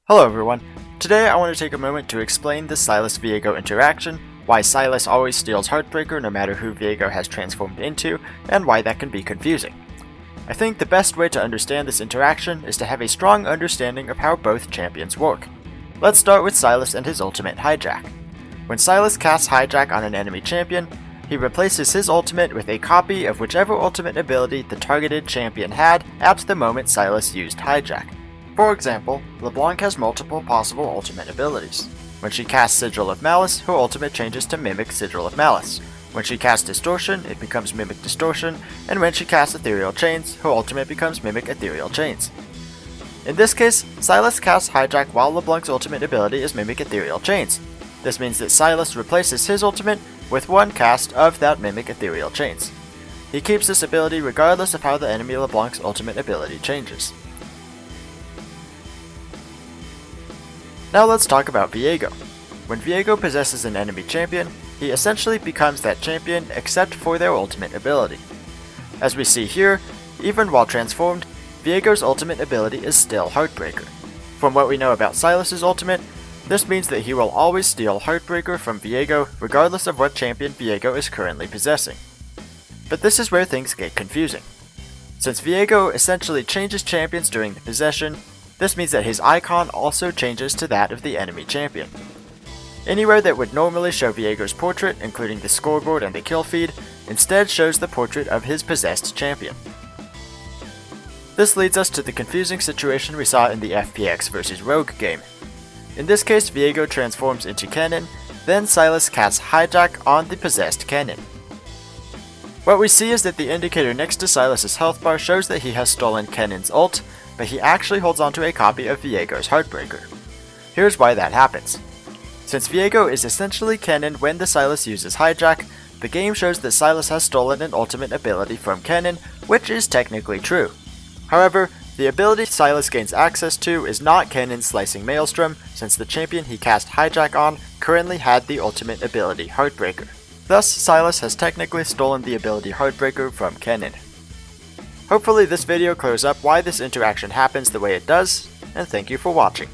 Hello everyone, today I want to take a moment to explain the Sylas-Viego interaction, why Sylas always steals Heartbreaker no matter who Viego has transformed into, and why that can be confusing. I think the best way to understand this interaction is to have a strong understanding of how both champions work. Let's start with Sylas and his ultimate Hijack. When Sylas casts Hijack on an enemy champion, he replaces his ultimate with a copy of whichever ultimate ability the targeted champion had at the moment Sylas used Hijack. For example, LeBlanc has multiple possible ultimate abilities. When she casts Sigil of Malice, her ultimate changes to Mimic Sigil of Malice. When she casts Distortion, it becomes Mimic Distortion, and when she casts Ethereal Chains, her ultimate becomes Mimic Ethereal Chains. In this case, Sylas casts Hijack while LeBlanc's ultimate ability is Mimic Ethereal Chains. This means that Sylas replaces his ultimate with one cast of that Mimic Ethereal Chains. He keeps this ability regardless of how the enemy LeBlanc's ultimate ability changes. Now let's talk about Viego. When Viego possesses an enemy champion, he essentially becomes that champion except for their ultimate ability. As we see here, even while transformed, Viego's ultimate ability is still Heartbreaker. From what we know about Sylas' ultimate, this means that he will always steal Heartbreaker from Viego regardless of what champion Viego is currently possessing. But this is where things get confusing. Since Viego essentially changes champions during the possession, this means that his icon also changes to that of the enemy champion. Anywhere that would normally show Viego's portrait, including the scoreboard and the kill feed, instead shows the portrait of his possessed champion. This leads us to the confusing situation we saw in the FPX vs Rogue game. In this case, Viego transforms into Kennen, then Sylas casts Hijack on the possessed Kennen. What we see is that the indicator next to Sylas' health bar shows that he has stolen Kennen's ult, but he actually holds onto a copy of Viego's Heartbreaker. Here's why that happens. Since Viego is essentially Kennen when the Sylas uses Hijack, the game shows that Sylas has stolen an ultimate ability from Kennen, which is technically true. However, the ability Sylas gains access to is not Kennen's Slicing Maelstrom, since the champion he cast Hijack on currently had the ultimate ability Heartbreaker. Thus, Sylas has technically stolen the ability Heartbreaker from Kennen. Hopefully this video clears up why this interaction happens the way it does, and thank you for watching.